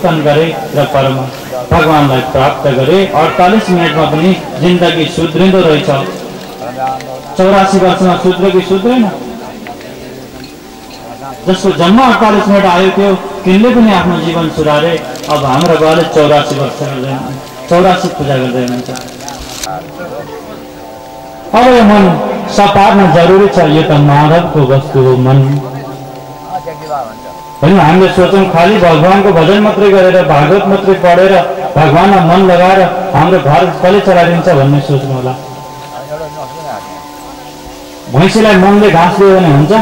कीर्तन गरे र परम भगवानलाई प्राप्त गरे। 48 मिनेटमा पनि जिन्दगी सुध्रिँदो रहेछ। 84 वर्षमा सुध्रे कि सुध्रेन? जसको जन्म 48 मिनट आयो थियो तिनले पनि आफ्नो जीवन सुधारे। अब हाम्रो बाले 84 वर्ष गर्दैन, 84 पूजा गर्दै हुनुहुन्छ। अब यो मन सपार्न जरुरी छ। यो त माधवको वस्तु हो मन। होइन हामीले सोचौँ खालि भगवानको भजन मात्रै गरेर भागवत मात्रै पढेर भगवानमा मन लगाएर हाम्रो घर कसले चलाइदिन्छ भन्ने सोच्नु होला। भैँसीलाई मनले घाँस दियो भने हुन्छ?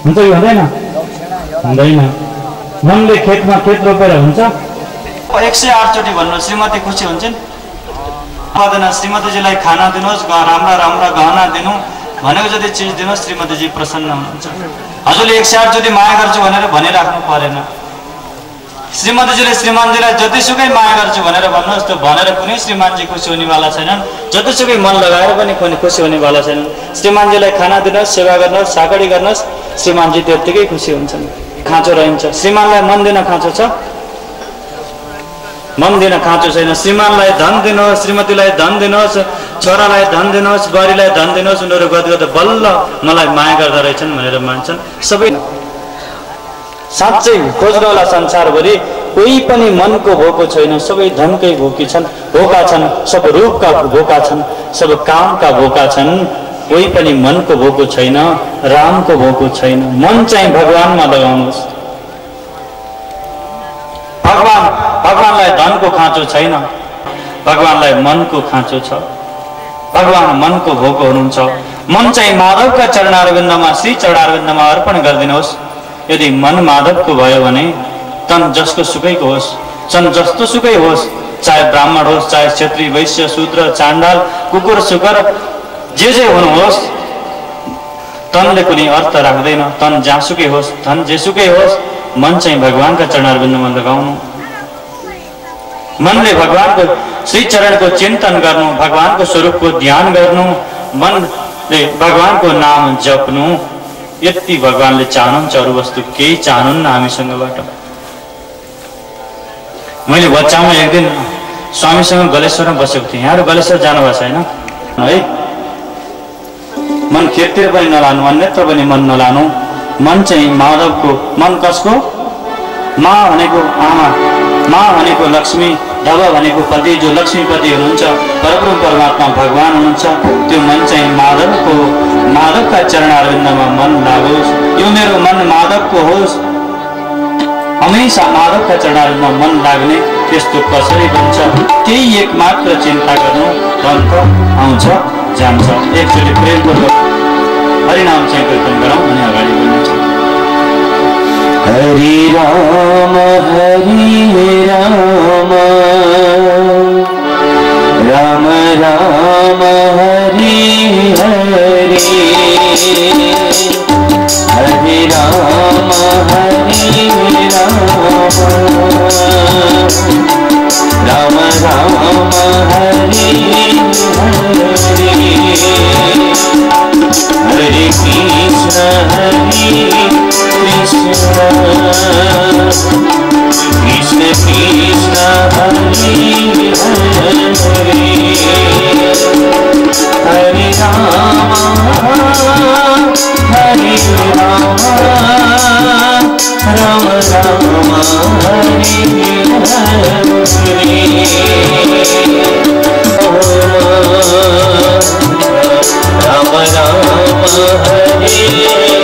हुन्छ कि हुँदैन? हुँदैन। मनले खेतमा खेत रोपेर हुन्छ? 108 चोटि भन्नु श्रीमती खुसी हुन्छन्। श्रीमतीजीलाई खाना दिनुहोस्, राम्रा राम्रा गहना दिनु भनेको जति चिज दिनुहोस्, श्रीमतीजी प्रसन्न हुनुहुन्छ। हजुरले 108 चोटि माया गर्छु भनेर भनिराख्नु परेन। श्रीमतीजीले श्रीमानजीलाई जतिसुकै माया गर्छु भनेर भन्नुहोस्, त्यो भनेर कुनै श्रीमानजी खुसी हुनेवाला छैनन्। जतिसुकै मन लगाएर पनि कुनै खुसी हुनेवाला छैनन्। श्रीमानजीलाई खाना दिनुहोस्, सेवा गर्नुहोस्, साकडी गर्नुहोस्, श्रीमानजी त्यत्तिकै खुसी हुन्छन्। खाँचो रहन्छ। श्रीमानलाई मन दिन खाँचो छ? मन दिन खाँचो छैन। श्रीमानलाई धन दिनुहोस्, श्रीमतीलाई धन दिनुहोस्, छोरालाई धन दिनुहोस्, बुहारीलाई धन दिनुहोस्, उनीहरू गदगद बल्ल मलाई माया गर्दा रहेछन् भनेर मान्छन्। सबै साँच्चै खोज्नु होला संसारभरि कोही पनि मनको भोको छैन। सबै धनकै भोकी छन्, भोका छन्, सब रूपका भोका छन्, सब कामका भोका छन्। कोही पनि मनको भोको छैन, रामको भोको छैन। मन चाहिँ भगवानमा लगाउनुहोस्। भगवानलाई धनको खाँचो छैन, भगवानलाई मनको खाँचो छ। भगवान मनको भोको हुनुहुन्छ। मन चाहिँ माधवका चरणारविन्दमा, श्री चरणारविन्दमा अर्पण गरिदिनुहोस्। यदि मन माधवको भयो भने तन जसको सुकैको होस्, सन जस्तो सुकै होस्, चाहे ब्राह्मण होस्, चाहे क्षत्रिय, वैश्य, शूद्र, चाण्डाल, कुकुर, सुकर, जे हुनुहोस्, तनले कुनै अर्थ राख्दैन। तन जहाँसुकै होस्, धन जेसुकै होस्, मन चाहिँ भगवानका चरणारविन्दमा लगाउनु। मनले भगवानको श्री चरणको चिन्तन गर्नु, भगवानको स्वरूपको ध्यान गर्नु, मनले भगवानको नाम जप्नु। यति भगवानले चाहनुहुन्छ, अरू वस्तु केही चाहनुहुन्न हामीसँगबाट। मैले बच्चामा एक दिन स्वामीसँग गलेश्वरमा बसेको थिएँ। यहाँहरू गलेश्वर जानुभएको छैन है? मन खेततिर पनि नलानु, अन्यत्र पनि मन नलानु। मन चाहिँ माधवको। मन कसको? माँ भनेको आमा, माँ भनेको लक्ष्मी, धव भनेको पति, जो लक्ष्मीपति हुनुहुन्छ, परब्रह्म परमात्मा भगवान हुनुहुन्छ। त्यो मन चाहिँ माधवको। माधवका चरणारविन्दमा मन लागोस्। यो मेरो मन माधवको होस्। हमेशा माधवका चरणारविन्दमा मन लाग्ने त्यस्तो कसरी बन्छ? त्यही एक मात्र चिन्ता गर्नु, अन्त आउँछ जान्छ। एकचोटि प्रेमपूर्वक हरिनाम चाहिँ कीर्तन गरौँ अनि अगाडि बढ्नुहुन्छ। हरि राम राम राम हरि हरि, हरि राम राम राम हरि हरि, हरे कृष्ण कृष्ण कृष्ण हरि हरि, हरे राम राम राम हरि हरि, राम राम हरि